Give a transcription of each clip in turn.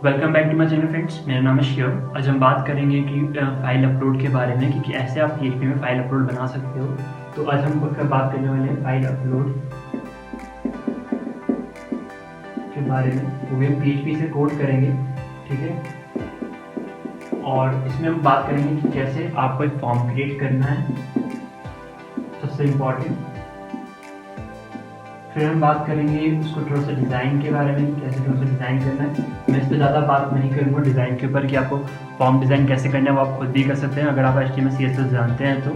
Welcome back to my channel friends. मेरा नाम है शिव। आज हम बात करेंगे कि फाइल अपलोड के बारे में कि ऐसे आप PHP में फाइल अपलोड बना सकते हो। तो आज हम बात करने वाले हैं फाइल अपलोड के बारे में। वो भी हम PHP से कोड करेंगे, ठीक है। और इसमें हम बात करेंगे कि कैसे आपको एक फॉर्म क्रिएट करना है, सबसे इम्पोर्टेंट। फिर हम बात करेंगे उसको थोड़ा सा डिज़ाइन के बारे में, कैसे थोड़ा सा डिज़ाइन करना है। मैं इस पर ज़्यादा बात नहीं करूँगा डिज़ाइन के ऊपर कि आपको फॉर्म डिज़ाइन कैसे करना है, वो आप खुद भी कर सकते हैं अगर आप HTML CSS जानते हैं। तो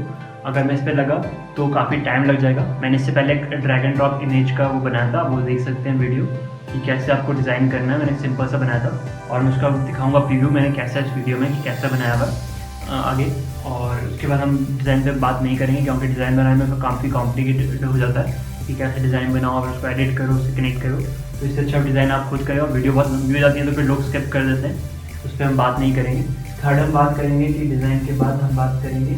अगर मैं इस पर लगा तो काफ़ी टाइम लग जाएगा। मैंने इससे पहले एक ड्रैग एंड ड्रॉप इमेज का वो बनाया था, वो देख सकते हैं वीडियो कि कैसे आपको डिज़ाइन करना है। मैंने एक सिंपल सा बनाया था और मैं उसका दिखाऊँगा प्रीव्यू मैंने कैसा इस वीडियो में कि कैसा बनाया हुआ आगे। और उसके बाद हम डिज़ाइन पर बात नहीं करेंगे क्योंकि डिज़ाइन बनाने में काफ़ी कॉम्प्लिकेटेड हो जाता है कि कैसे डिज़ाइन बनाओ और उसको एडिट करो, उससे कनेक्ट करो। तो इससे अच्छा डिज़ाइन आप खुद करें। और वीडियो बहुत लंबी हो जाती है तो फिर लोग स्किप कर देते हैं, उस पर हम बात नहीं करेंगे। थर्ड हम बात करेंगे कि डिज़ाइन के बाद हम बात करेंगे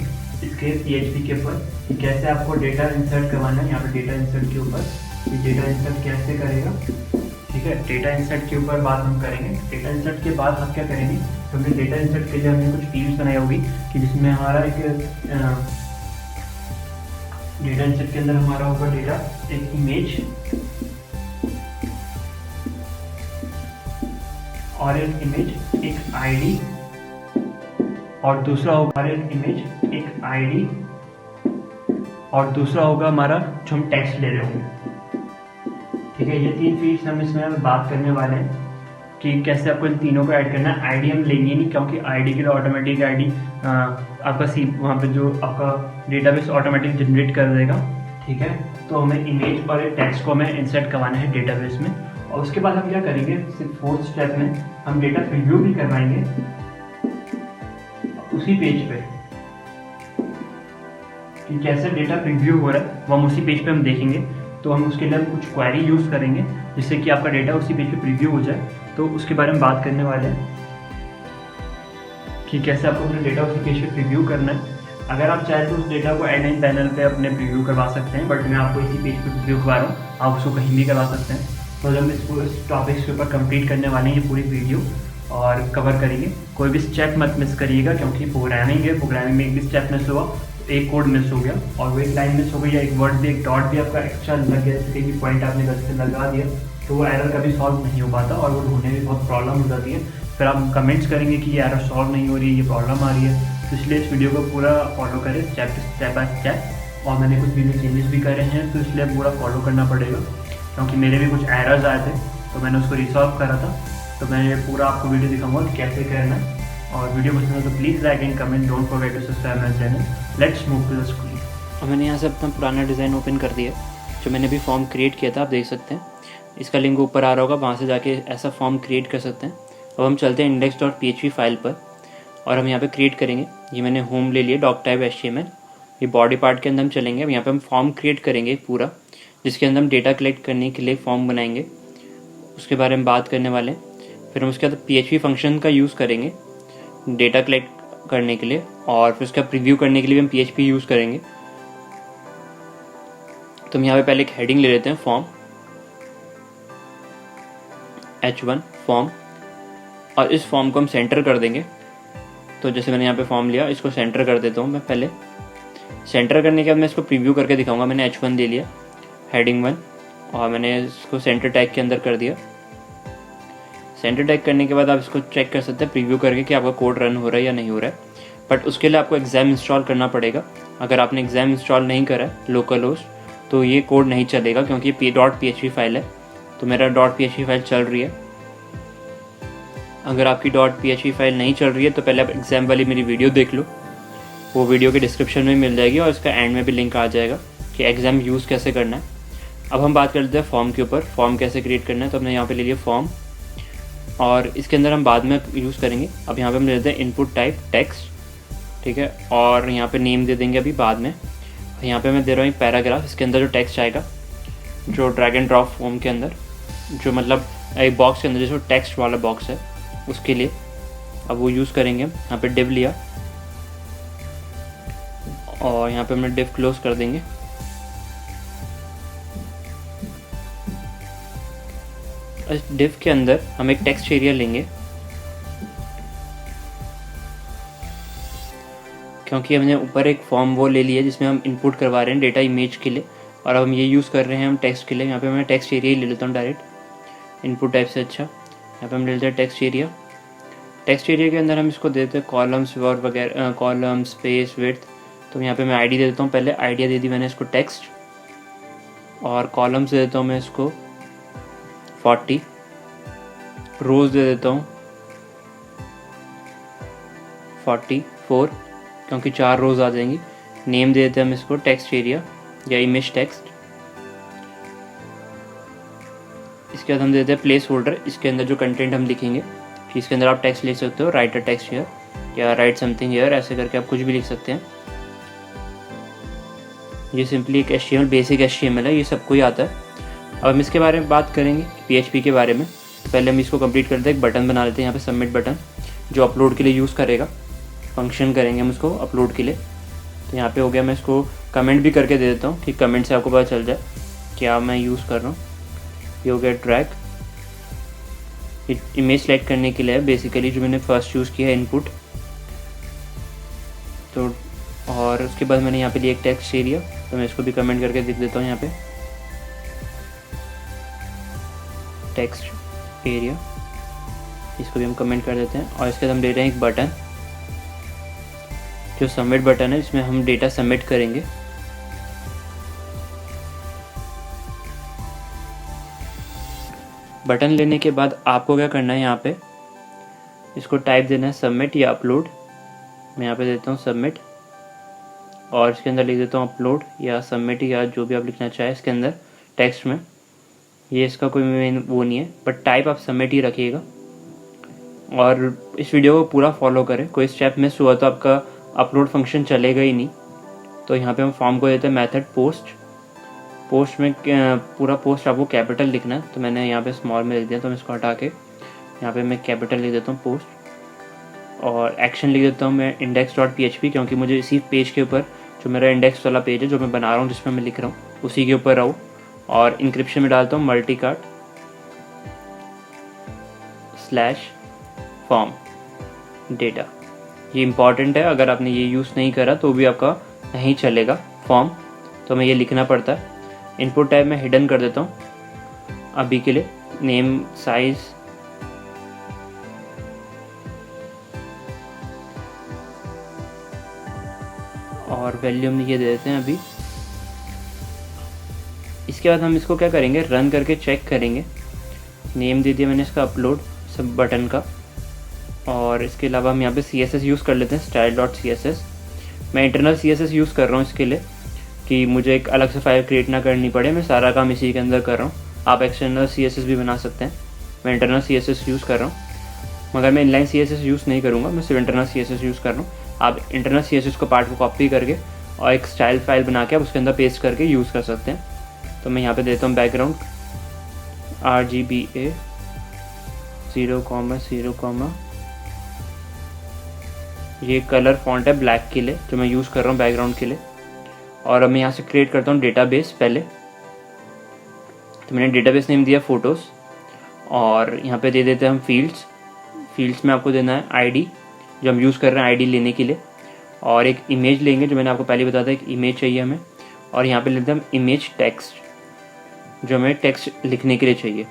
इसके PHP के ऊपर कि कैसे आपको डेटा इंसर्ट करवाना है। यहाँ पर डेटा इंसर्ट के ऊपर कि डेटा इंसर्ट कैसे करेगा, ठीक है। डेटा इंसर्ट के ऊपर बात हम करेंगे। डेटा इंसर्ट के बाद हम क्या करेंगे, तो हमने डेटा इंसर्ट के लिए हमने कुछ टीम्स बनाई होगी कि जिसमें हमारा एक डेटा इंसर्ट के अंदर हमारा होगा डेटा एक इमेज और एक इमेज एक आईडी और दूसरा होगा एक इमेज एक आईडी और दूसरा होगा हमारा जो हम टेक्स्ट ले रहे होंगे, ठीक है। ये तीन फील्ड्स हम इसमें बात करने वाले हैं कि कैसे आपको इन तीनों को ऐड करना है। आईडी हम लेंगे नहीं क्योंकि आईडी के लिए ऑटोमेटिक आईडी आपका वहाँ पे जो आपका डेटाबेस ऑटोमेटिक जनरेट कर देगा, ठीक है। तो हमें इमेज और एक टेक्स्ट को हमें इंसर्ट करवाना है डेटाबेस में। और उसके बाद हम क्या करेंगे, फोर्थ स्टेप में हम डेटा प्रीव्यू भी करवाएंगे उसी पेज पे कि कैसे डेटा प्रीव्यू हो रहा है, वो हम उसी पेज पे हम देखेंगे। तो हम उसके लिए कुछ क्वेरी यूज़ करेंगे जिससे कि आपका डेटा उसी पेज पे प्रीव्यू हो जाए। तो उसके बारे में बात करने वाले हैं कि कैसे आपको अपना डेटा उसी पेज पे प्रीव्यू करना है। अगर आप चाहें तो उस डेटा को एडमिन पैनल पे अपने प्रीव्यू करवा सकते हैं, बट मैं आपको इसी पेज पे प्रीव्यू करवा रहा हूँ, आप उसको कहीं भी करवा सकते हैं। तो जब इसको इस टॉपिक्स के ऊपर कंप्लीट करने वाले हैं ये पूरी वीडियो और कवर करेंगे। कोई भी स्टेप मत मिस करिएगा क्योंकि प्रोग्रामिंग है, प्रोग्रामिंग में एक भी स्टेप मिस हुआ एक कोड मिस हो गया और वो एक लाइन मिस हो गई या एक वर्ड भी एक डॉट भी आपका एक्स्ट्रा लग गया, जैसे कहीं भी पॉइंट आपने गलती से लगा दिया तो वो एरर कभी सॉल्व नहीं हो पाता और वो ढूंढने में बहुत प्रॉब्लम हो जाती है। फिर आप कमेंट्स करेंगे कि ये एरर सॉल्व नहीं हो रही है, ये प्रॉब्लम आ रही है। तो इसलिए इस वीडियो को पूरा फॉलो करें स्टेप बाय स्टेप। और मैंने कुछ वीडियो चेंजेस भी करे हैं तो इसलिए पूरा फॉलो करना पड़ेगा क्योंकि मेरे भी कुछ एरर्स आए थे तो मैंने उसको रिसॉल्व करा था। तो मैं ये पूरा आपको वीडियो दिखाऊंगा कि कैसे करना है। और वीडियो पसंद है तो please like and comment, don't forget to subscribe my channel. Let's move to the screen. और मैंने यहाँ से अपना पुराना डिज़ाइन ओपन कर दिया जो मैंने अभी फॉर्म क्रिएट किया था, आप देख सकते हैं। इसका लिंक ऊपर आ रहा होगा, वहाँ से जाके ऐसा फॉर्म क्रिएट कर सकते हैं। अब हम चलते हैं index.php फाइल पर और हम यहाँ पे क्रिएट करेंगे। ये मैंने होम ले लिया, डॉक टाइप HTML। ये बॉडी पार्ट के अंदर हम चलेंगे। अब यहाँ पे हम फॉर्म क्रिएट करेंगे पूरा, जिसके अंदर हम डेटा कलेक्ट करने के लिए फॉर्म बनाएंगे, उसके बारे में बात करने वाले हैं। फिर हम उसके बाद PHP फंक्शन का यूज़ करेंगे डेटा कलेक्ट करने के लिए और फिर उसका प्रीव्यू करने के लिए भी हम PHP यूज़ करेंगे। तो हम यहाँ पे पहले एक हेडिंग ले लेते हैं, फॉर्म H1 फॉर्म, और इस फॉर्म को हम सेंटर कर देंगे। तो जैसे मैंने यहाँ पे फॉर्म लिया, इसको सेंटर कर देता हूँ मैं पहले। सेंटर करने के बाद मैं इसको प्रीव्यू करके दिखाऊंगा। मैंने H1 ले लिया, हेडिंग 1, और मैंने इसको सेंटर टैग के अंदर कर दिया। सेंटर टैग करने के बाद आप इसको चेक कर सकते हैं प्रीव्यू करके कि आपका कोड रन हो रहा है या नहीं हो रहा है। बट उसके लिए आपको एग्जाम इंस्टॉल करना पड़ेगा। अगर आपने एग्जाम इंस्टॉल नहीं करा है लोकल होस्ट तो ये कोड नहीं चलेगा क्योंकि ये .php फाइल है। तो मेरा .php फाइल चल रही है। अगर आपकी .php फाइल नहीं चल रही है तो पहले आप एग्जाम वाली मेरी वीडियो देख लो, वो वीडियो के डिस्क्रिप्शन में मिल जाएगी और इसका एंड में भी लिंक आ जाएगा कि एग्ज़ाम यूज़ कैसे करना है। अब हम बात कर लेते हैं फॉर्म के ऊपर, फॉर्म कैसे क्रिएट करना है। तो हमने यहाँ पे ले लिया फॉर्म और इसके अंदर हम बाद में यूज़ करेंगे। अब यहाँ पे हम ले लेते हैं इनपुट टाइप टेक्स्ट, ठीक है। और यहाँ पे नेम दे देंगे अभी बाद में। यहाँ पे मैं दे रहा हूँ एक पैराग्राफ, इसके अंदर जो टेक्स्ट आएगा जो ड्रैग एंड ड्रॉप फॉर्म के अंदर, जो मतलब एक बॉक्स के अंदर जो टेक्स्ट वाला बॉक्स है उसके लिए अब वो यूज़ करेंगे। यहाँ पे डिव लिया और यहाँ पे हमने डिव क्लोज कर देंगे। इस डिव के अंदर हम एक टेक्स्ट एरिया लेंगे क्योंकि हमने ऊपर एक फॉर्म वो ले लिया जिसमें हम इनपुट करवा रहे हैं डेटा इमेज के लिए, और अब हम ये यूज़ कर रहे हैं हम टेक्स्ट के लिए। यहाँ पे मैं टेक्स्ट एरिया ही ले लेता हूँ डायरेक्ट इनपुट टाइप से। अच्छा, यहाँ पे हम ले लेते हैं टेक्स्ट एरिया। टेक्स्ट एरिया के अंदर हम इसको देते हैं कॉलम्स और वगैरह, कॉलम स्पेस विड्थ। तो यहाँ पे मैं आईडी दे देता हूँ, पहले आइडिया दे दी मैंने इसको टेक्स्ट, और कॉलम्स दे देता हूँ मैं इसको 40, रोज़ दे देता हूँ 44 क्योंकि 4 रोज़ आ जाएंगी। नेम दे देते हैं हम इसको टेक्स्ट एरिया या इमेज टेक्स्ट। इसके बाद हम देते हैं प्लेस होल्डर, इसके अंदर जो कंटेंट हम लिखेंगे, इसके अंदर आप टेक्स्ट लिख सकते हो, राइट अ टेक्स्ट हियर या राइट समथिंग हियर, ऐसे करके आप कुछ भी लिख सकते हैं। ये सिंपली एक HTML बेसिक HTML है, ये सबको ही आता है। अब हम इसके बारे में बात करेंगे PHP के बारे में। पहले हम इसको कंप्लीट करते हैं, एक बटन बना लेते हैं यहाँ पे सबमिट बटन, जो अपलोड के लिए यूज़ करेगा, फंक्शन करेंगे हम उसको अपलोड के लिए। तो यहाँ पे हो गया, मैं इसको कमेंट भी करके दे देता हूँ कि कमेंट से आपको पता चल जाए क्या मैं यूज़ कर रहा हूँ। ये हो गया ड्रैग, इमेज सेलेक्ट करने के लिए है बेसिकली, जो मैंने फर्स्ट यूज़ किया है इनपुट। तो और उसके बाद मैंने यहाँ पे लिया एक टेक्स्ट एरिया, तो मैं इसको भी कमेंट करके दिख देता हूँ यहाँ पे टेक्स्ट एरिया, इसको भी हम कमेंट कर देते हैं। और इसके बाद हम दे रहे हैं एक बटन, जो सबमिट बटन है, इसमें हम डेटा सबमिट करेंगे। बटन लेने के बाद आपको क्या करना है, यहाँ पे इसको टाइप देना है सबमिट या अपलोड। मैं यहाँ पे देता हूँ सबमिट, और इसके अंदर लिख देता हूँ अपलोड या सबमिट या जो भी आप लिखना चाहें इसके अंदर टेक्स्ट में। ये इसका कोई मेन वो नहीं है, बट टाइप आप सबमिट ही रखिएगा। और इस वीडियो को पूरा फॉलो करें, कोई स्टेप मिस हुआ तो आपका अपलोड फंक्शन चलेगा ही नहीं। तो यहाँ पे हम फॉर्म को देते हैं मेथड पोस्ट। पोस्ट में पूरा पोस्ट आपको कैपिटल लिखना है, तो मैंने यहाँ पे स्मॉल में लिख दिया, तो मैं इसको हटा के यहाँ पे मैं कैपिटल लिख देता हूँ पोस्ट। और एक्शन लिख देता हूँ मैं index.php, क्योंकि मुझे इसी पेज के ऊपर, जो मेरा इंडेक्स वाला पेज है जो मैं बना रहा हूँ, जिसमें मैं लिख रहा हूँ, उसी के ऊपर रहो। और इंक्रिप्शन में डालता हूँ multicart /form data। ये इंपॉर्टेंट है, अगर आपने ये यूज़ नहीं करा तो भी आपका नहीं चलेगा फॉर्म, तो हमें ये लिखना पड़ता है। इनपुट टाइप में हिडन कर देता हूँ अभी के लिए, नेम साइज और वैल्यू हम ये दे देते हैं अभी। इसके बाद हम इसको क्या करेंगे, रन करके चेक करेंगे। नेम दे दिया मैंने इसका अपलोड सब बटन का। और इसके अलावा हम यहाँ पे CSS यूज़ कर लेते हैं, style.css। मैं इंटरनल CSS यूज़ कर रहा हूँ इसके लिए, कि मुझे एक अलग से फाइल क्रिएट ना करनी पड़े, मैं सारा काम इसी के अंदर कर रहा हूँ। आप एक्सटर्नल CSS भी बना सकते हैं, मैं इंटरनल CSS यूज़ कर रहा हूँ। मगर मैं इनलाइन CSS यूज़ नहीं करूँगा, मैं सिर्फ इंटरनल CSS यूज़ कर रहा हूँ। आप इंटरनल CSS को पार्ट को कॉपी करके और एक स्टाइल फाइल बना के आप उसके अंदर पेस्ट करके यूज़ कर सकते हैं। तो मैं यहाँ पे देता हूँ बैकग्राउंड RGBA 0,0, ये कलर फॉन्ट है ब्लैक के लिए, जो मैं यूज़ कर रहा हूँ बैकग्राउंड के लिए। और अब मैं यहाँ से क्रिएट करता हूँ डेटाबेस पहले। तो मैंने डेटाबेस नेम दिया फोटोज़, और यहाँ पे दे देते हैं हम फील्ड्स में आपको देना है आईडी, जो हम यूज़ कर रहे हैं आईडी लेने के लिए। और एक इमेज लेंगे, जो मैंने आपको पहले बताया था, एक इमेज चाहिए हमें। और यहाँ पे लेते हैं हम इमेज टेक्स्ट, जो हमें टेक्स्ट लिखने के लिए चाहिए।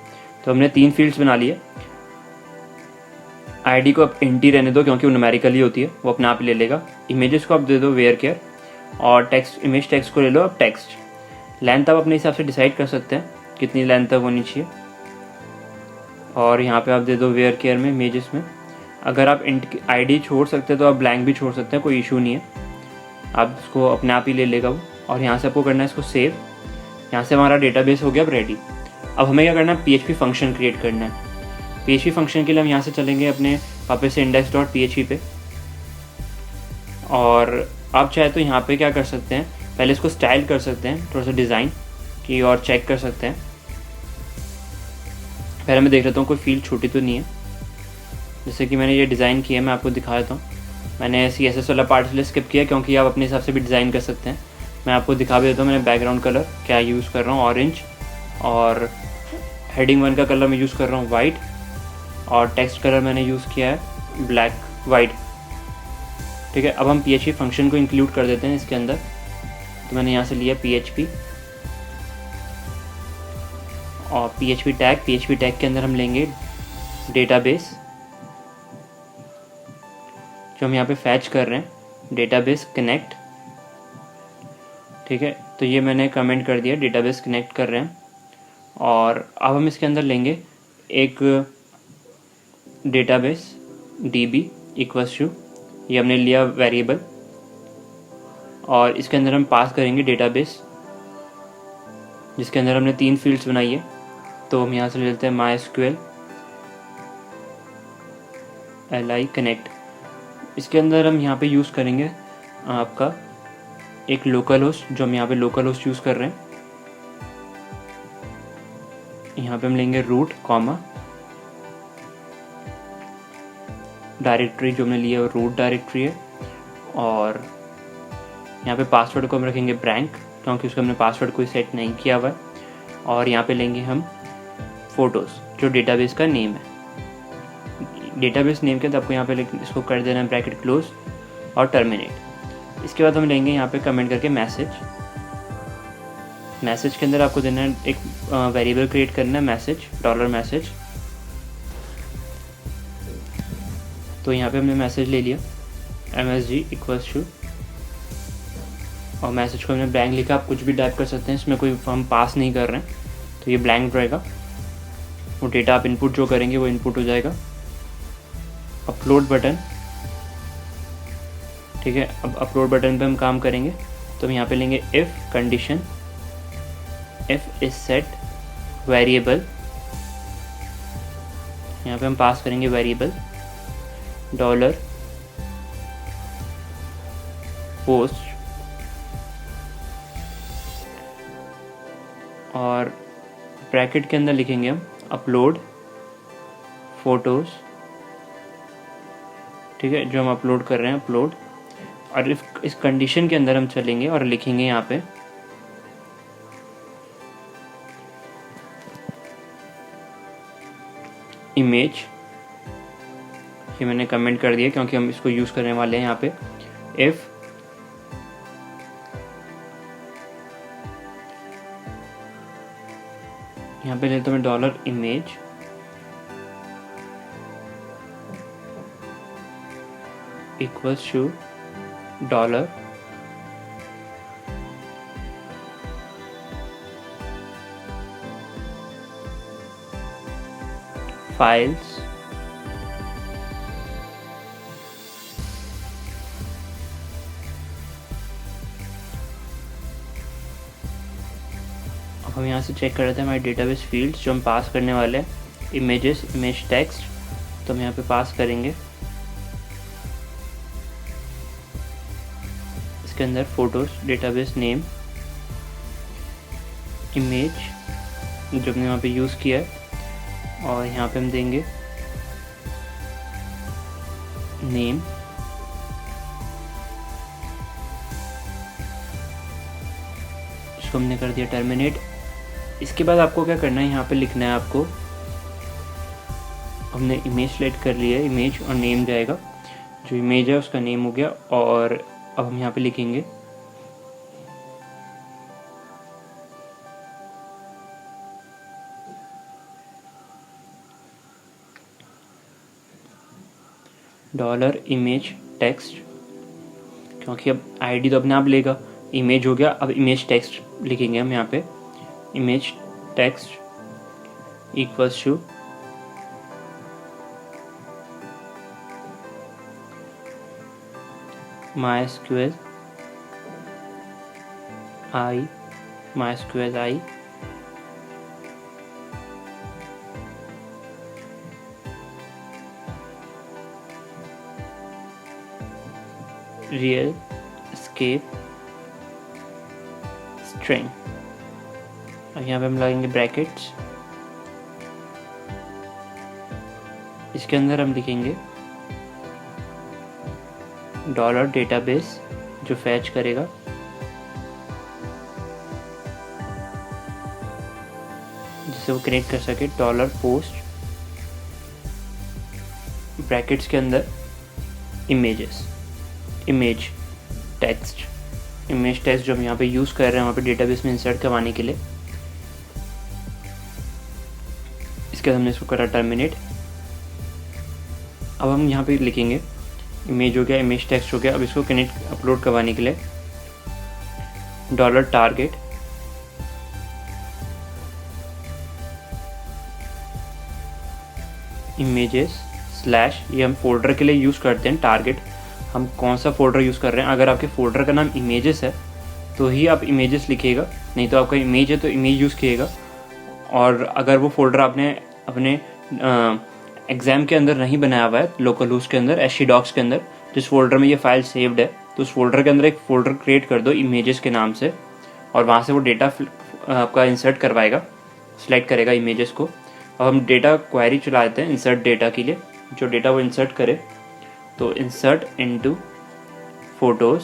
तो हमने 3 फील्ड्स बना लिए। आईडी को आप एंटी रहने दो, क्योंकि वो न्यूमेरिकली होती है, वो अपने आप ही ले लेगा। इमेजेस को आप दे दो वेयर केयर, और टेक्स्ट इमेज टेक्स्ट को ले लो आप टेक्स्ट। लेंथ आप अपने हिसाब से डिसाइड कर सकते हैं कितनी लेंथ तक होनी चाहिए। और यहाँ पे आप दे दो वेयर केयर में इमेजेस में। अगर आप आईडी छोड़ सकते हैं तो आप ब्लैंक भी छोड़ सकते हैं, कोई इशू नहीं है, आप उसको अपने आप ही ले लेगा वो। और यहाँ से आपको करना है इसको सेव। यहाँ से हमारा डेटाबेस हो गया अब रेडी। अब हमें क्या करना है, PHP फंक्शन क्रिएट करना है। PHP फंक्शन के लिए हम यहाँ से चलेंगे अपने वापस से index.php पे। और आप चाहे तो यहाँ पे क्या कर सकते हैं, पहले इसको स्टाइल कर सकते हैं, थोड़ा सा डिज़ाइन की और चेक कर सकते हैं। पहले मैं देख लेता हूँ कोई फील्ड छोटी तो नहीं है। जैसे कि मैंने ये डिज़ाइन किया है, मैं आपको दिखा देता हूँ। मैंने CSS वाला पार्ट इसलिए स्किप किया क्योंकि आप अपने हिसाब से भी डिज़ाइन कर सकते हैं। मैं आपको दिखा भी देता हूँ। मैंने बैकग्राउंड कलर क्या यूज़ कर रहा हूँ, ऑरेंज, और हेडिंग 1 का कलर मैं यूज़ कर रहा हूँ वाइट, और टेक्स्ट कलर मैंने यूज़ किया है ब्लैक वाइट। ठीक है, अब हम PHP फंक्शन को इंक्लूड कर देते हैं इसके अंदर। तो मैंने यहाँ से लिया PHP और PHP टैग के अंदर हम लेंगे डेटाबेस, जो हम यहाँ पे फैच कर रहे हैं, डेटाबेस कनेक्ट। ठीक है, तो ये मैंने कमेंट कर दिया, डेटाबेस कनेक्ट कर रहे हैं। और अब हम इसके अंदर लेंगे एक डेटाबेस DB इक्वल्स टू, ये हमने लिया वेरिएबल, और इसके अंदर हम पास करेंगे डेटाबेस, जिसके अंदर हमने 3 फील्ड्स बनाई है। तो हम यहाँ से ले लेते हैं MySQL li कनेक्ट। इसके अंदर हम यहाँ पे यूज़ करेंगे आपका एक लोकल होस्ट, जो हम यहाँ पे लोकल होस्ट यूज़ कर रहे हैं। यहाँ पे हम लेंगे रूट कॉमा डायरेक्टरी, जो हमने लिया है रूट डायरेक्टरी है। और यहाँ पे पासवर्ड को हम रखेंगे ब्लैंक, क्योंकि उसको हमने पासवर्ड कोई सेट नहीं किया हुआ है। और यहाँ पे लेंगे हम फोटोज़, जो डेटाबेस का नेम है। डेटाबेस नेम के अंदर आपको यहाँ पे इसको कर देना है ब्रैकेट क्लोज और टर्मिनेट। इसके बाद हम लेंगे यहाँ पे कमेंट करके मैसेज के अंदर आपको देना है एक वेरिएबल क्रिएट करना है मैसेज, $मैसेज। तो यहाँ पे हमने मैसेज ले लिया MSG इक्वल्स टू, और मैसेज को हमने ब्लैंक लिखा। आप कुछ भी टाइप कर सकते हैं, इसमें कोई हम पास नहीं कर रहे हैं, तो ये ब्लैंक रहेगा। वो डेटा आप इनपुट जो करेंगे वो इनपुट हो जाएगा। अपलोड बटन, ठीक है, अब अपलोड बटन पे हम काम करेंगे। तो हम यहाँ पे लेंगे if condition, if is set variable, यहाँ पे हम पास करेंगे वेरिएबल $post, और ब्रैकेट के अंदर लिखेंगे हम अपलोड फोटोज़, ठीक है, जो हम अपलोड कर रहे हैं अपलोड। और इस कंडीशन के अंदर हम चलेंगे और लिखेंगे यहाँ पे इमेज, ये मैंने कमेंट कर दिया क्योंकि हम इसको यूज़ करने वाले हैं यहाँ पे। इफ़ यहाँ पे लेता हूँ मैं $image इक्वल्स टू $, files, अब हम यहाँ से चेक कर रहे थे हमारे डेटाबेस फील्ड्स जो हम पास करने वाले हैं, इमेजेस, इमेज टेक्स्ट। तो हम यहाँ पे पास करेंगे इसके अंदर फोटोज, डेटाबेस नेम, इमेज जो हमने यहाँ पे यूज़ किया है, और यहाँ पे हम देंगे नेम, इसको हमने कर दिया टर्मिनेट। इसके बाद आपको क्या करना है, यहाँ पे लिखना है आपको, हमने इमेज सेलेक्ट कर लिया है, इमेज और नेम जाएगा, जो इमेज है उसका नेम हो गया। और अब हम यहाँ पे लिखेंगे $image टेक्स्ट, क्योंकि अब आईडी तो अपने आप लेगा, इमेज हो गया। अब इमेज टेक्स्ट लिखेंगे हम यहाँ पे, image text equals to MySQL i real escape string। अब यहाँ पे हम लगाएंगे ब्रैकेट्स, इसके अंदर हम लिखेंगे $डेटाबेस जो फैच करेगा, जिससे वो कनेक्ट कर सके, $post ब्रैकेट्स के अंदर इमेजेस, इमेज टेक्स्ट जो हम यहाँ पे यूज़ कर रहे हैं वहाँ पे डेटाबेस में इंसर्ट करवाने के लिए। इसके बाद हमने इसको करा टर्मिनेट। अब हम यहाँ पे लिखेंगे इमेज हो गया, इमेज टेक्स्ट हो गया। अब इसको कनेक्ट अपलोड करवाने के लिए $target इमेजेस स्लैश, ये हम फोल्डर के लिए यूज़ करते हैं। टारगेट हम कौन सा फोल्डर यूज़ कर रहे हैं, अगर आपके फोल्डर का नाम इमेजेस है तो ही आप इमेजेस लिखिएगा, नहीं तो आपका इमेज है तो इमेज यूज़ कीजिएगा। और अगर वो फोल्डर आपने अपने एग्ज़ाम के अंदर नहीं बनाया हुआ है, लोकल होस्ट के अंदर, HCDocs के अंदर, जिस फोल्डर में ये फाइल सेव्ड है, तो उस फोल्डर के अंदर एक फ़ोल्डर क्रिएट कर दो इमेजेस के नाम से, और वहाँ से वो डेटा आपका इंसर्ट करवाएगा, सिलेक्ट करेगा इमेजेस को। अब हम डेटा क्वेरी चला देते हैं इंसर्ट डेटा के लिए, जो डेटा वो इंसर्ट करे। तो insert into photos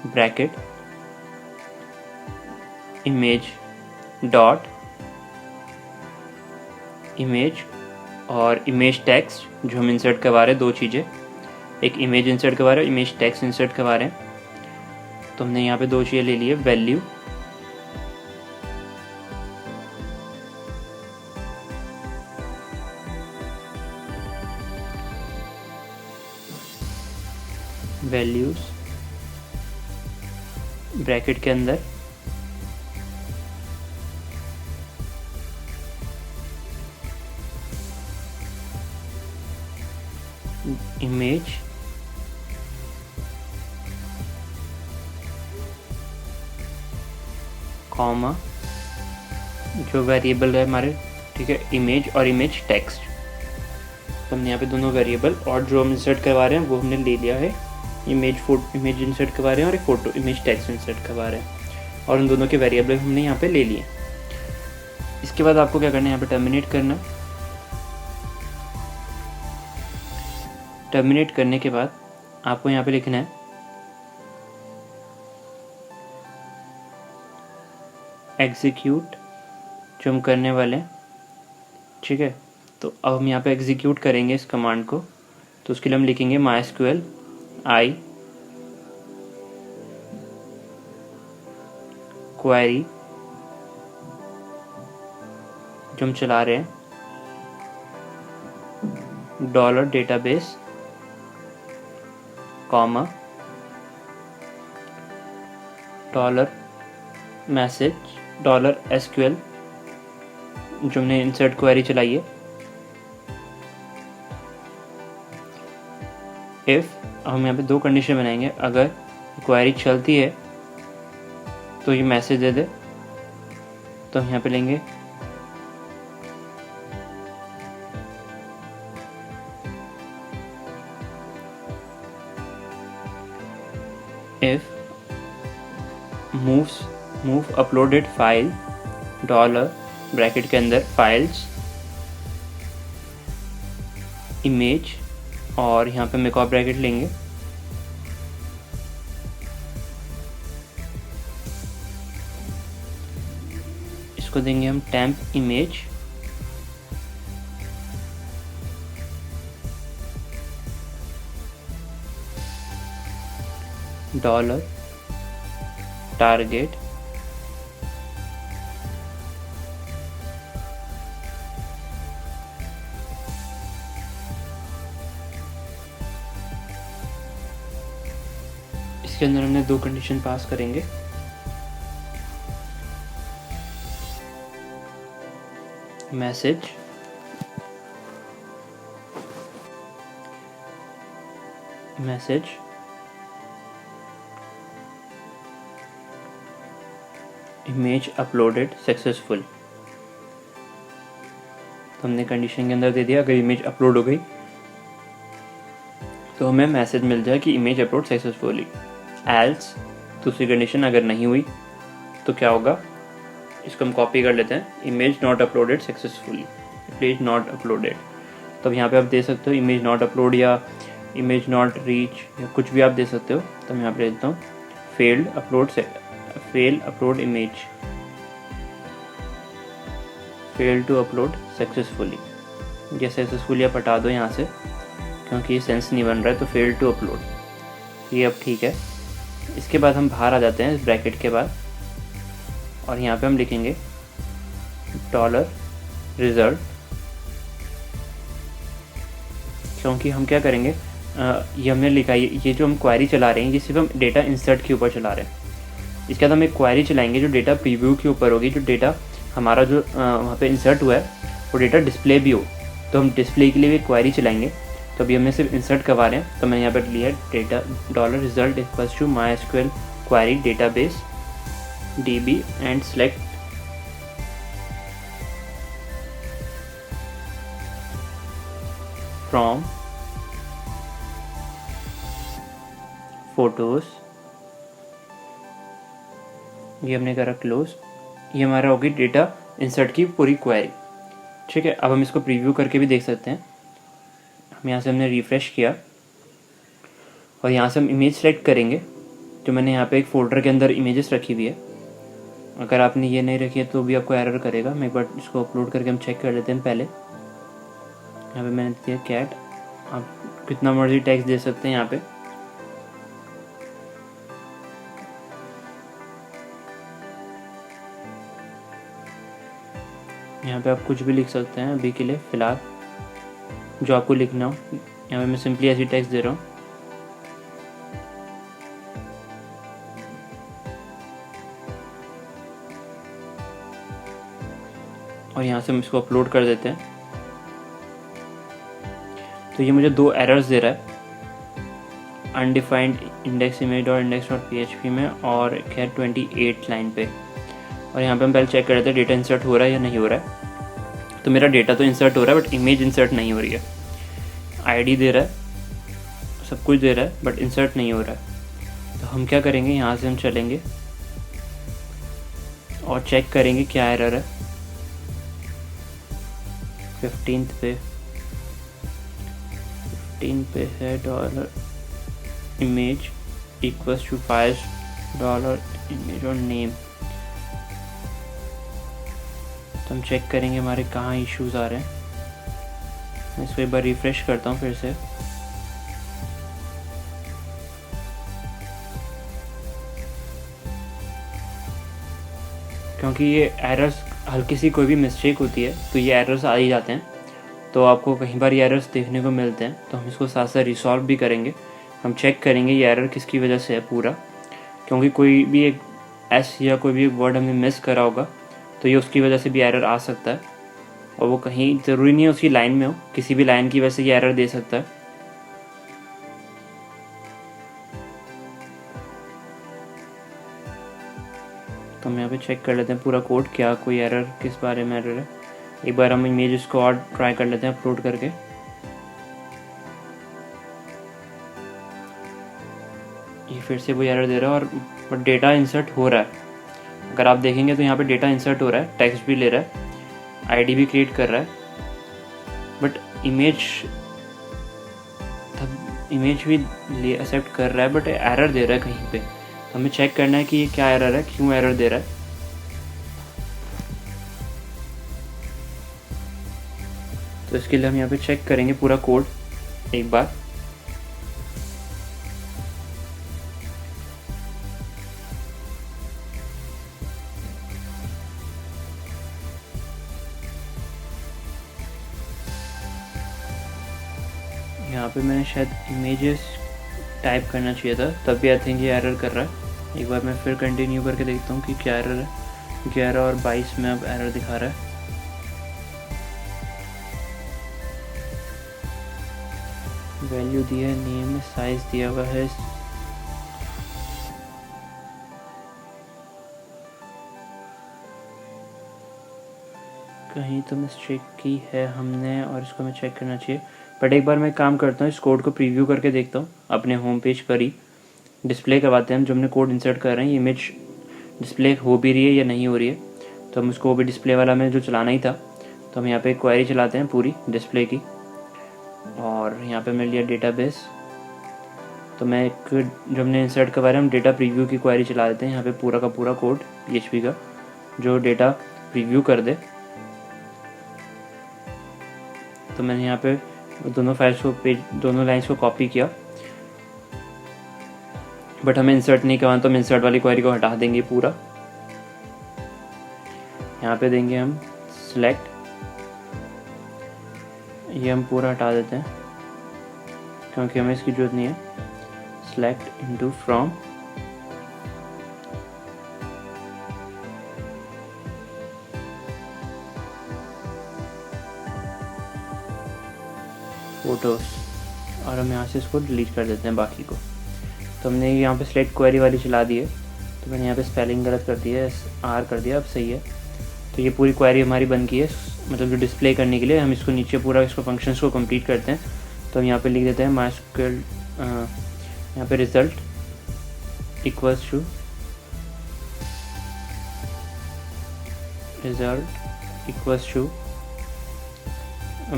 bracket image dot image और इमेज टेक्स्ट जो हम इंसर्ट करवा रहे हैं, दो चीज़ें, एक इमेज इंसर्ट करवा रहे हैं, इमेज टेक्स्ट इंसर्ट करवा रहे हैं। तो हमने यहाँ पे दो चीज़ें ले ली है, वैल्यू वैल्यूज ब्रैकेट के अंदर इमेज कॉमा जो वेरिएबल है हमारे, ठीक है, इमेज और इमेज टेक्स्ट। तो हमने यहाँ पे दोनों वेरिएबल और जो हम इंसर्ट करवा रहे हैं वो हमने ले लिया है, इमेज इंसर्ट करवा रहे हैं और एक फ़ोटो इमेज टेक्स्ट इंसर्ट करवा रहे हैं, और उन दोनों के वेरिएबल हमने यहाँ पे ले लिए। इसके बाद आपको क्या करना है, यहाँ पे टर्मिनेट करना। टर्मिनेट करने के बाद आपको यहाँ पे लिखना है एग्जीक्यूट, जो हम करने वाले हैं, ठीक है। तो अब हम यहाँ पे एग्जीक्यूट करेंगे इस कमांड को, तो उसके लिए हम लिखेंगे MySQL I क्वेरी जो हम चला रहे हैं, $database कॉमा $message $SQL जो हमने इंसर्ट क्वेरी चलाई है। इफ़ हम यहाँ पे दो कंडीशन बनाएंगे, अगर क्वेरी चलती है तो ये मैसेज दे दे, तो हम यहाँ पे लेंगे if move uploaded file bracket के अंदर फाइल्स इमेज, और यहाँ पे हम एक और ब्रैकेट लेंगे, इसको देंगे हम टेम्प इमेज $target इसके अंदर हमने दो कंडीशन पास करेंगे, मैसेज इमेज अपलोडेड सक्सेसफुल। तो हमने कंडीशन के अंदर दे दिया, अगर इमेज अपलोड हो गई तो हमें मैसेज मिल जाए कि इमेज अपलोड सक्सेसफुली। एल्स दूसरी कंडीशन अगर नहीं हुई तो क्या होगा, इसको हम कॉपी कर लेते हैं, image not uploaded successfully, image not uploaded. तो अब यहाँ पे आप दे सकते हो इमेज नॉट अपलोड या इमेज नॉट रीच या कुछ भी आप दे सकते हो। तो मैं यहाँ पे देता हूँ fail upload image, fail to upload successfully. ये सक्सेसफुली आप हटा दो यहाँ से, क्योंकि ये सेंस नहीं बन रहा है, तो फेल टू अपलोड। ये अब ठीक है। इसके बाद हम बाहर आ जाते हैं इस ब्रैकेट के बाद, और यहाँ पे हम लिखेंगे डॉलर रिजल्ट, क्योंकि हम क्या करेंगे, ये हमने लिखा है, ये जो हम क्वेरी चला रहे हैं ये सिर्फ हम डेटा इंसर्ट के ऊपर चला रहे हैं। इसके बाद हम एक क्वेरी चलाएंगे जो डेटा प्रीव्यू के ऊपर होगी, जो डेटा हमारा जो वहाँ पे इंसर्ट हुआ है वो डेटा डिस्प्ले भी हो, तो हम डिस्प्ले के लिए भी क्वेरी चलाएंगे। तो अभी हमने सिर्फ इंसर्ट करवा रहे हैं, तो मैंने यहाँ पर लिया data dollar result equals to MySQL query database DB and select from photos. ये हमने करा क्लोज। ये हमारा होगी डेटा इंसर्ट की पूरी क्वेरी। ठीक है, अब हम इसको प्रीव्यू करके भी देख सकते हैं। हम यहाँ से हमने रिफ़्रेश किया और यहाँ से हम इमेज सेलेक्ट करेंगे, जो मैंने यहाँ पे एक फ़ोल्डर के अंदर इमेजेस रखी हुई है। अगर आपने ये नहीं रखी है तो भी आपको एरर करेगा। मैं एक बार इसको अपलोड करके हम चेक कर लेते हैं पहले। यहाँ पे मैंने दिया कैट, आप कितना मर्जी टेक्स्ट दे सकते हैं यहाँ पे। यहाँ पे आप कुछ भी लिख सकते हैं अभी के लिए फ़िलहाल, जो आपको लिखना हो। यहाँ पे मैं सिंपली ऐसी टेक्स्ट दे रहा हूँ। और यहाँ से हम इसको अपलोड कर देते हैं। तो ये मुझे 2 एरर्स दे रहा है, अनडिफाइंड इंडेक्स इमेज और index.php में, और खैर 28 लाइन पे। और यहाँ पे हम पहले चेक कर लेते हैं डेटा इंसर्ट हो रहा है या नहीं हो रहा है। तो मेरा डेटा तो इंसर्ट हो रहा है बट इमेज इंसर्ट नहीं हो रही है। आईडी दे रहा है, सब कुछ दे रहा है, बट इंसर्ट नहीं हो रहा है। तो हम क्या करेंगे, यहाँ से हम चलेंगे और चेक करेंगे क्या एरर है। 15 पे है dollar image equals to $5 image और नेम। तो हम चेक करेंगे हमारे कहाँ इश्यूज आ रहे हैं। मैं इसको एक बार रिफ्रेश करता हूँ फिर से। क्योंकि ये एरर्स, हल्की सी कोई भी मिस्टेक होती है तो ये एरर्स आ ही जाते हैं। तो आपको कई बार ये एरर्स देखने को मिलते हैं, तो हम इसको साथ साथ रिसॉल्व भी करेंगे। हम चेक करेंगे ये एरर किसकी वजह से है पूरा, क्योंकि कोई भी एक एस या कोई भी एक वर्ड हमने मिस करा होगा तो ये उसकी वजह से भी एरर आ सकता है। और वो कहीं ज़रूरी नहीं है उसकी लाइन में हो, किसी भी लाइन की वजह से ये एरर दे सकता है। तो हम यहाँ पे चेक कर लेते हैं पूरा कोड, क्या कोई एरर, किस बारे में एरर है। एक बार हम इमेज को और ट्राई कर लेते हैं अपलोड करके। ये फिर से वो एरर दे रहा है, और बट डेटा इंसर्ट हो रहा है। अगर आप देखेंगे तो यहाँ पे डेटा इंसर्ट हो रहा है, टेक्स्ट भी ले रहा है, आईडी भी क्रिएट कर रहा है, बट इमेज भी ले एक्सेप्ट कर रहा है, बट एरर दे रहा है कहीं पे। हमें चेक करना है कि ये क्या एरर है, क्यों एरर दे रहा है। तो इसके लिए हम यहाँ पे चेक करेंगे पूरा कोड एक बार। यहाँ पे मैंने शायद इमेजेस टाइप करना चाहिए था, तब भी आई थिंक ये एरर कर रहा है। एक बार मैं फिर कंटिन्यू करके देखता हूँ कि क्या एरर है। 11 और 22 में अब एरर दिखा रहा है। वैल्यू दिया है, नेम साइज दिया हुआ है। कहीं तो मिस्टेक की है हमने, और इसको हमें चेक करना चाहिए। बट एक बार मैं काम करता हूँ, इस कोड को प्रीव्यू करके देखता हूँ अपने होम पेज पर ही। डिस्प्ले करवाते हैं हम, जो हमने कोड इंसर्ट कर रहे हैं, ये इमेज डिस्प्ले हो भी रही है या नहीं हो रही है। तो हम उसको भी डिस्प्ले वाला में जो चलाना ही था, तो हम यहाँ पे क्वेरी चलाते हैं पूरी डिस्प्ले की। और यहाँ पे मैंने लिया डेटाबेस। तो मैं एक जो हमने इंसर्ट करवा रहे हैं, हम डेटा प्रीव्यू की क्वेरी चला देते हैं यहाँ पे, पूरा का पूरा कोड PHP का जो डेटा प्रीव्यू कर दे। तो मैंने यहाँ पे दोनों फाइल्स को दोनों लाइन्स को कॉपी किया, बट हमें इंसर्ट नहीं करवाना, तो हम इंसर्ट वाली क्वेरी को हटा देंगे पूरा। यहाँ पे देंगे हम सिलेक्ट, ये हम पूरा हटा देते हैं क्योंकि हमें इसकी जरूरत नहीं है। सिलेक्ट इनटू फ्रॉम, फोटोज, और हम यहाँ से इसको डिलीट कर देते हैं बाकी को। तो हमने यहाँ पे सिलेक्ट क्वेरी वाली चला दी है, तो मैंने यहाँ पे स्पेलिंग गलत कर दिया है, आर कर दिया, अब सही है। तो ये पूरी क्वेरी हमारी बन गई है, मतलब जो डिस्प्ले करने के लिए हम इसको नीचे पूरा इसको फंक्शंस को कंप्लीट करते हैं। तो हम यहाँ पे लिख देते हैं MySQL, यहाँ पे result equals to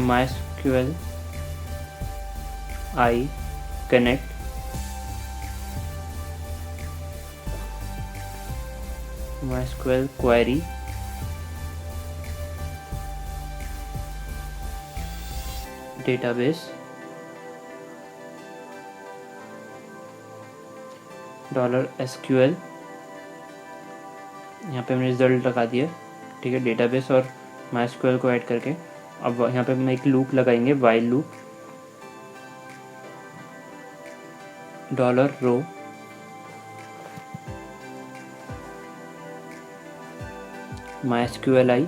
MySQL I connect MySQL query database $SQL, यहाँ पे हमने रिजल्ट लगा दिया, ठीक है, डेटाबेस और MySQL को ऐड करके। अब यहाँ पे हम एक लूप लगाएंगे, while loop, $row MySQLi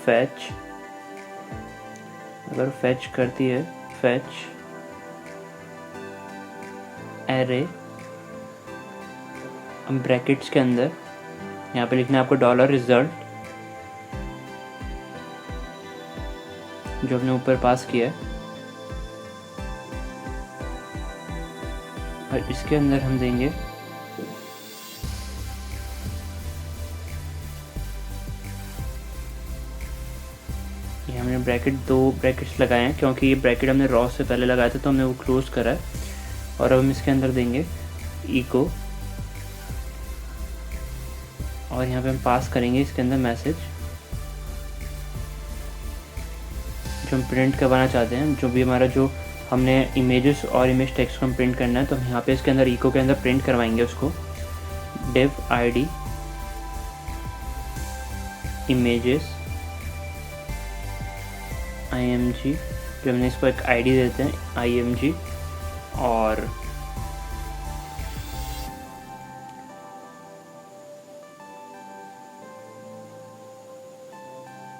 fetch, अगर fetch करती है fetch array, हम ब्रैकेट्स के अंदर यहाँ पे लिखना है आपको $result, जो हमने ऊपर पास किया है, और इसके अंदर हम देंगे ये हमने दो ब्रैकेट्स लगाए हैं क्योंकि ये ब्रैकेट हमने रॉ से पहले लगाया था, तो हमने वो क्लोज करा है। और अब हम इसके अंदर देंगे इको, और यहाँ पे हम पास करेंगे इसके अंदर मैसेज जो हम प्रिंट करवाना चाहते हैं, जो भी हमारा जो हमने इमेजेस और इमेज टेक्स्ट को हम प्रिंट करना है। तो हम यहाँ पे इसके अंदर इको के अंदर प्रिंट करवाएंगे उसको div id images img, जो हमने इसको एक आईडी देते हैं img, और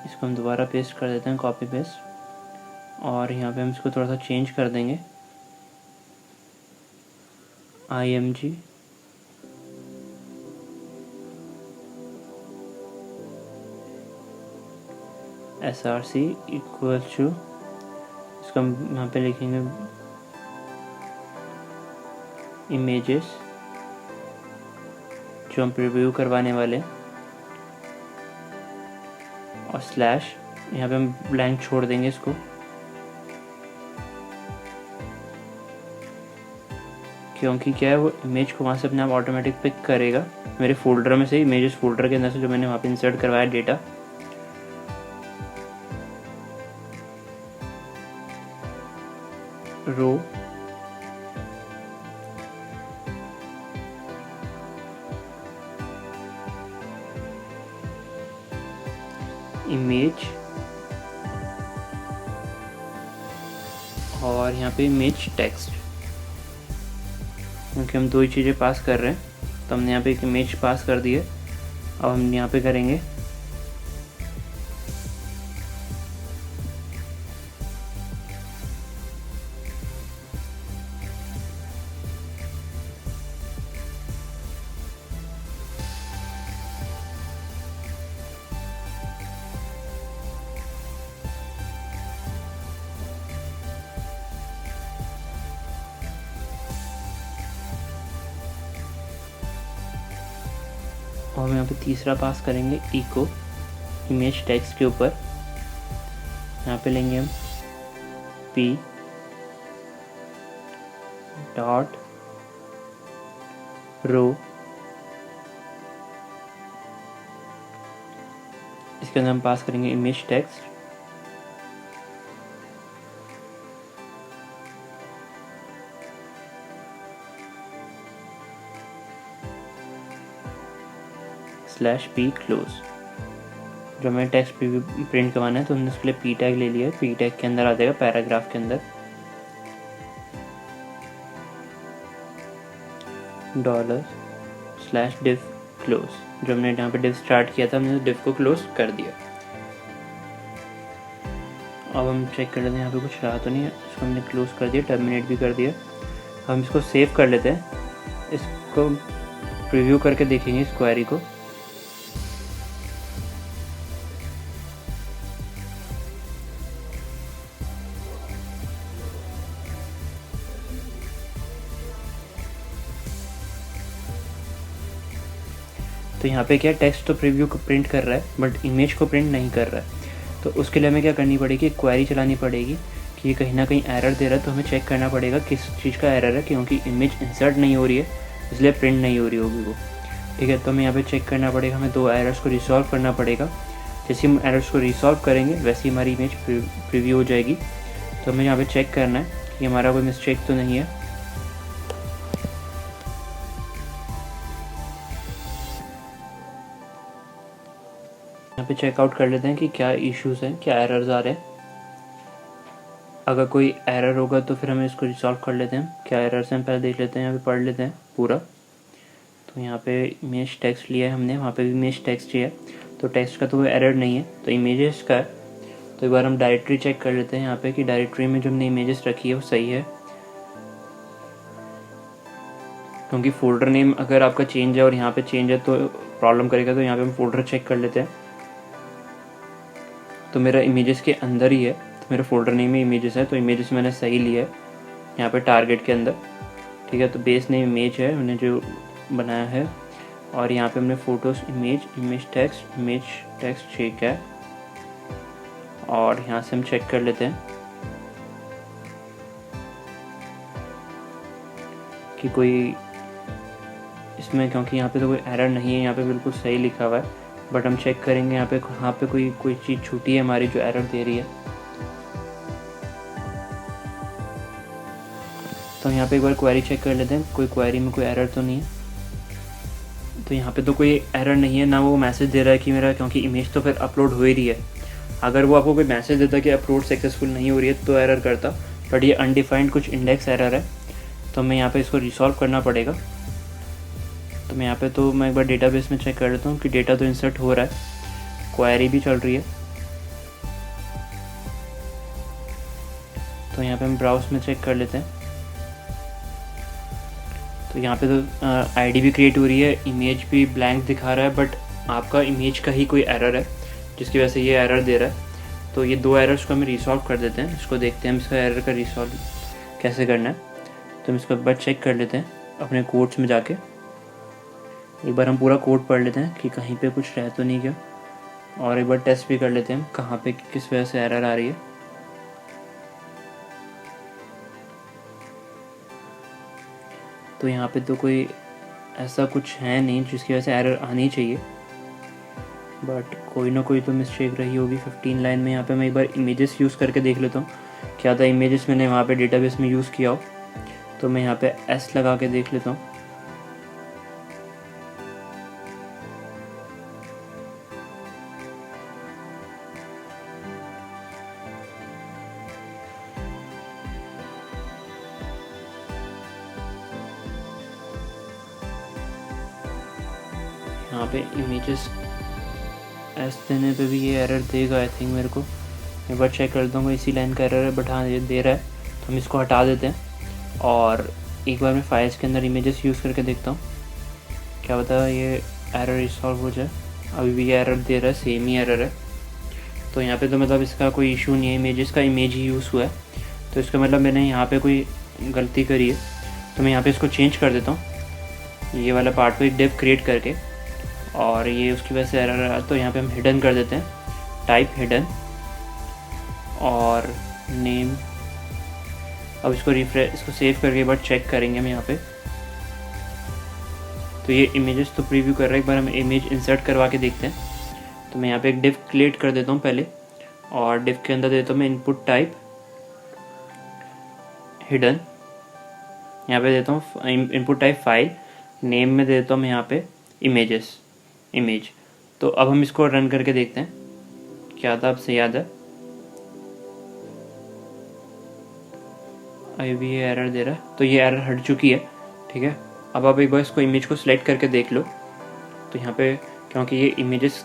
इसको हम दोबारा पेस्ट कर देते हैं, कॉपी पेस्ट, और यहाँ पे हम इसको थोड़ा सा चेंज कर देंगे img src इक्वल टू, इसको हम यहाँ पे लिखेंगे इमेजेस जो हम प्रीव्यू करवाने वाले, और स्लैश, यहाँ पे हम ब्लैंक छोड़ देंगे इसको, क्योंकि क्या है वो इमेज को वहाँ से अपने आप ऑटोमेटिक पिक करेगा मेरे फोल्डर में से, इमेजेस फोल्डर के अंदर से जो मैंने वहाँ पे इंसर्ट करवाया डेटा। रो इमेज, और यहाँ पे इमेज टेक्स्ट, क्योंकि हम दो ही चीज़ें पास कर रहे हैं, तो हमने यहाँ पे एक इमेज पास कर दी है। अब हम यहाँ पे करेंगे और हम यहाँ पे तीसरा पास करेंगे इको इमेज टेक्स्ट के ऊपर। यहाँ पे लेंगे हम p डॉट रो, इसके अंदर हम पास करेंगे इमेज टेक्स्ट, /p close। जो हमें टेक्स्ट प्रिंट करवाना है तो हमने उसके लिए p टैग ले लिया है। p टैग के अंदर आ जाएगा पैराग्राफ के अंदर $/div close। जो हमने यहाँ पे div स्टार्ट किया था हमने div को क्लोज कर दिया। अब हम चेक कर लेते हैं यहाँ पे कुछ रहा तो नहीं है। इसको हमने क्लोज कर दिया, टर्मिनेट भी कर दिया। हम इसको सेव कर लेते हैं। इसको प्रीव्यू करके देखेंगे इस क्वेरी को। तो यहाँ पे क्या टेक्स्ट तो प्रीव्यू को प्रिंट कर रहा है बट इमेज को प्रिंट नहीं कर रहा है। तो उसके लिए हमें क्या करनी पड़ेगी, क्वेरी चलानी पड़ेगी कि ये कहीं ना कहीं एरर दे रहा है। तो हमें चेक करना पड़ेगा किस चीज़ का एरर है, क्योंकि इमेज इंसर्ट नहीं हो रही है इसलिए प्रिंट नहीं हो रही होगी वो। ठीक है, तो हमें यहाँ पे चेक करना पड़ेगा, हमें 2 एरर्स को रिसॉल्व करना पड़ेगा। जैसे हम एरर्स को रिसॉल्व करेंगे वैसे ही हमारी इमेज प्रीव्यू हो जाएगी। तो हमें यहाँ पे चेक करना है कि हमारा कोई मिस्टेक तो नहीं है। यहाँ पे चेकआउट कर लेते हैं कि क्या इश्यूज हैं, क्या एरर्स आ रहे हैं। अगर कोई एरर होगा तो फिर हमें इसको रिसॉल्व कर लेते हैं। क्या एरर्स हैं पहले देख लेते हैं, यहाँ पे पढ़ लेते हैं पूरा। तो यहाँ पे इमेज टेक्स्ट लिया है हमने, वहाँ पे भी इमेज टेक्स्ट ही है। तो टेक्स्ट का तो कोई एरर नहीं है, तो इमेजेस का है। तो एक बार हम डायरेक्टरी चेक कर लेते हैं यहाँ पे कि डायरेक्टरी में जो हमने इमेजेस रखी है वो सही है। क्योंकि फोल्डर नेम अगर आपका चेंज है और यहाँ पे चेंज है तो प्रॉब्लम करेगा। तो यहाँ पे हम फोल्डर चेक कर लेते हैं। तो मेरा इमेजेस के अंदर ही है, तो मेरा फोल्डर नेम में इमेजेस है, तो इमेजेस मैंने सही लिया है यहाँ पे टारगेट के अंदर। ठीक है, तो बेस नेम इमेज है मैंने जो बनाया है। और यहाँ पे हमने फोटोज इमेज टेक्स्ट चेक है। और यहाँ से हम चेक कर लेते हैं कि कोई इसमें, क्योंकि यहाँ पे तो कोई एरर नहीं है, यहाँ पे बिल्कुल सही लिखा हुआ है। बट हम चेक करेंगे यहाँ पे कोई चीज़ छूटी है हमारी जो एरर दे रही है। तो यहाँ पे एक बार क्वेरी चेक कर लेते हैं, कोई क्वेरी में कोई एरर तो नहीं है। तो यहाँ पे तो कोई एरर नहीं है, ना वो मैसेज दे रहा है कि मेरा, क्योंकि इमेज तो फिर अपलोड हो ही रही है। अगर वो आपको कोई मैसेज देता कि अपलोड सक्सेसफुल नहीं हो रही है तो एरर करता। बट ये अनडिफाइंड कुछ इंडेक्स एरर है, तो हमें यहाँ पे इसको रिसॉल्व करना पड़ेगा। तो मैं यहाँ पे तो मैं एक बार डेटाबेस में चेक कर लेता हूँ कि डेटा तो इंसर्ट हो रहा है, क्वेरी भी चल रही है। तो यहाँ पे हम ब्राउज में चेक कर लेते हैं। तो यहाँ पे तो आईडी भी क्रिएट हो रही है, इमेज भी ब्लैंक दिखा रहा है, बट आपका इमेज का ही कोई एरर है जिसकी वजह से ये एरर दे रहा है। तो ये 2 एरर्स को हम रिसॉल्व कर देते हैं। इसको देखते हैं हम इसका एरर का रिसॉल्व कैसे करना है। तो हम इसको एक बार चेक कर लेते हैं अपने कोड्स में जाके। एक बार हम पूरा कोड पढ़ लेते हैं कि कहीं पे कुछ रह तो नहीं गया, और एक बार टेस्ट भी कर लेते हैं कहाँ पे किस वजह से एरर आ रही है। तो यहाँ पे तो कोई ऐसा कुछ है नहीं जिसकी वजह से एरर आनी चाहिए, बट कोई ना कोई तो मिस्टेक रही होगी 15 लाइन में। यहाँ पे मैं एक बार इमेजेस यूज़ करके देख लेता हूँ क्या था इमेजेस मैंने वहाँ पे डेटाबेस में यूज़ किया हो। तो मैं यहाँ पे एस लगा के देख लेता हूँ। यहाँ पे इमेजेस एस देने पे भी ये एरर देगा आई थिंक मेरे को। एक बार चेक कर दूँगा इसी लाइन का एरर है, बट हाँ ये दे रहा है, तो हम इसको हटा देते हैं। और एक बार मैं फाइल्स के अंदर इमेजेस यूज़ करके देखता हूँ, क्या पता ये एरर रिसॉल्व हो जाए। अभी भी ये एरर दे रहा है, सेम ही एरर है। तो यहाँ पे तो मतलब इसका कोई इशू नहीं है, इमेजेस का इमेज ही यूज़ हुआ है। तो इसका मतलब मैंने यहाँ पे कोई गलती करी है। तो मैं यहाँ पे इसको चेंज कर देता हूँ, ये वाला पार्ट को एक डिव क्रिएट करके, और ये उसकी वजह से एरर आया। तो यहाँ पे हम हिडन कर देते हैं, टाइप हिडन और नेम। अब इसको इसको सेव करके एक बार चेक करेंगे हम यहाँ पे। तो ये इमेजेस तो प्रीव्यू कर रहा है, एक बार हम इमेज इंसर्ट करवा के देखते हैं। तो मैं यहाँ पे एक डिव क्रिएट कर देता हूँ पहले, और डिव के अंदर देता हूँ मैं इनपुट टाइप हिडन। यहाँ पे देता हूँ इनपुट टाइप फाइल, नेम में देता हूँ मैं यहाँ पे इमेजेस। इमेज। तो अब हम इसको रन करके देखते हैं क्या था, आपसे याद है? अभी भी ये एरर दे रहा है, तो ये एरर हट चुकी है। ठीक है, अब आप एक बार इसको इमेज को सिलेक्ट करके देख लो। तो यहाँ पे क्योंकि ये इमेजेस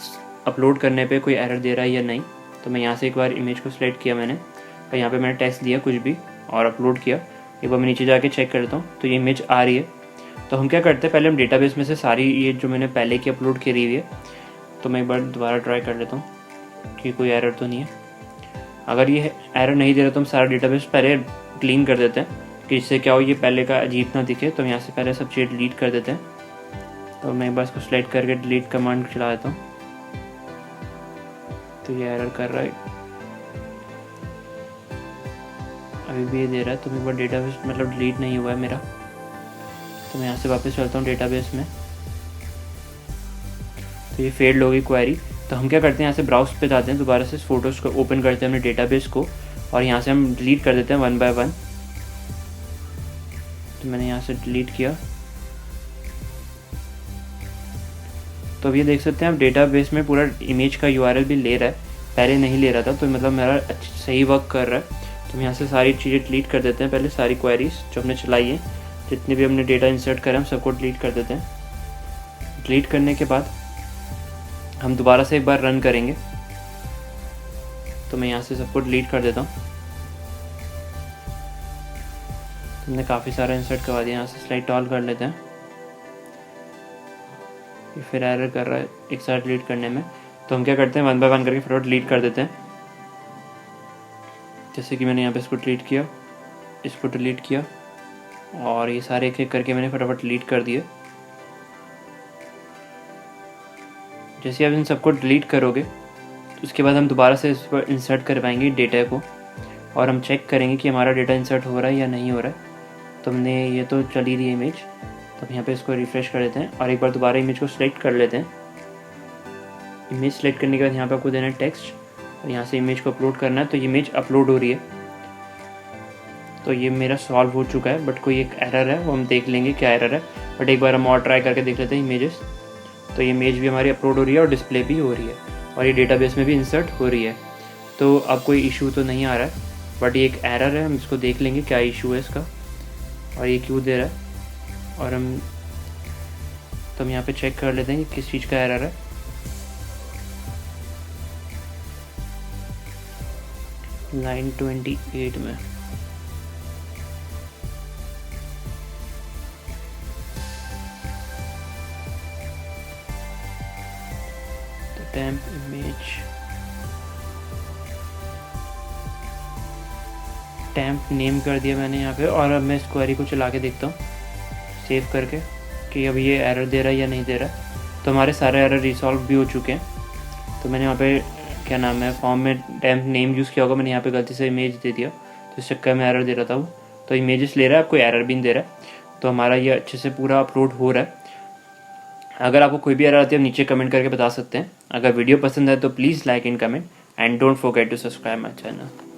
अपलोड करने पे कोई एरर दे रहा है या नहीं, तो मैं यहाँ से एक बार इमेज को सिलेक्ट किया मैंने, और यहाँ पे मैंने टेक्स्ट दिया कुछ भी और अपलोड किया। एक बार मैं नीचे जाके चेक करता हूँ तो ये इमेज आ रही है। तो हम क्या करते हैं, पहले हम डेटाबेस में से सारी ये जो मैंने पहले की अपलोड करी हुई है, तो मैं एक बार दोबारा ट्राई कर लेता हूँ कि कोई एरर तो नहीं है। अगर ये एरर नहीं दे रहा तो हम सारा डेटाबेस पहले क्लीन कर देते हैं कि इससे क्या हो, ये पहले का अजीब ना दिखे। तो यहाँ से पहले सब चीज़ डिलीट कर देते हैं। तो मैं एक बार इसको सेलेक्ट करके डिलीट कमांड चला देता हूँ। तो ये एरर कर रहा है, अभी भी ये दे रहा है। तो मैं एक बार डेटाबेस मतलब डिलीट नहीं हुआ है मेरा, तो मैं यहाँ से वापस चलता हूँ डेटाबेस में। तो ये फेल्ड हो गई क्वेरी। तो हम क्या करते हैं, यहाँ से ब्राउज पे जाते हैं, दोबारा से इस फोटोज़ को ओपन करते हैं अपने डेटाबेस को, और यहाँ से हम डिलीट कर देते हैं 1 बाय 1। तो मैंने यहाँ से डिलीट किया। तो अब ये देख सकते हैं, अब डेटाबेस में पूरा इमेज का URL भी ले रहा है, पहले नहीं ले रहा था। तो मतलब मेरा सही वर्क कर रहा है। तो हम यहाँ से सारी चीज़ें डिलीट कर देते हैं, पहले सारी क्वेरीज जो हमने चलाई हैं, जितने भी हमने डेटा इंसर्ट करा हम सबको डिलीट कर देते हैं। डिलीट करने के बाद हम दोबारा से एक बार रन करेंगे। तो मैं यहाँ से सबको डिलीट कर देता हूँ। हमने काफ़ी सारा इंसर्ट करवा दिया। यहाँ से स्लाइड ऑल कर लेते हैं। ये फिर एरर कर रहा है एक साथ डिलीट करने में। तो हम क्या करते हैं, 1 बाय 1 करके फटाफट डिलीट कर देते हैं। जैसे कि मैंने यहाँ पे इसको डिलीट किया, इसको डिलीट किया, और ये सारे एक एक करके मैंने फटाफट डिलीट कर दिए। जैसे आप इन सबको डिलीट करोगे तो उसके बाद हम दोबारा से इस पर इंसर्ट करवाएंगे डेटा को, और हम चेक करेंगे कि हमारा डेटा इंसर्ट हो रहा है या नहीं हो रहा है। तो हमने ये तो चली रही इमेज, तो हम यहाँ पे इसको रिफ्रेश कर देते हैं और एक बार दोबारा इमेज को सिलेक्ट कर लेते हैं। इमेज सेलेक्ट करने के बाद यहाँ पे आपको देना है टेक्स्ट, और यहाँ से इमेज को अपलोड करना है। तो इमेज अपलोड हो रही है। तो ये मेरा सॉल्व हो चुका है, बट कोई एक एरर है, वो हम देख लेंगे क्या एरर है। बट एक बार हम और ट्राई करके देख लेते हैं इमेजेस। तो ये इमेज भी हमारी अपलोड हो रही है और डिस्प्ले भी हो रही है, और ये डेटाबेस में भी इंसर्ट हो रही है। तो अब कोई इशू तो नहीं आ रहा है, बट ये एक एरर है। हम इसको देख लेंगे क्या इशू है इसका, और ये क्यों दे रहा है। और हम यहाँ पे चेक कर लेते हैं कि किस चीज़ का एरर है। लाइन 28 में टेम्प इमेज टेम्प नेम कर दिया मैंने यहाँ पे। और अब मैं इस क्वेरी को चला के देखता हूँ सेव करके कि अब ये एरर दे रहा है या नहीं दे रहा। तो हमारे सारे एरर रिसॉल्व भी हो चुके हैं। तो मैंने यहाँ पे क्या नाम है, फॉर्म में टेम्प नेम यूज़ किया होगा, मैंने यहाँ पे गलती से इमेज दे दिया, तो इस चक्कर में एरर दे रहा था वो। तो इमेजेस ले रहा है, आपको एरर भी नहीं दे रहा है। तो हमारा ये अच्छे से पूरा अपलोड हो रहा है। अगर आपको कोई भी एरर आती है आप नीचे कमेंट करके बता सकते हैं। अगर वीडियो पसंद है तो please like and comment, and don't forget to subscribe my channel.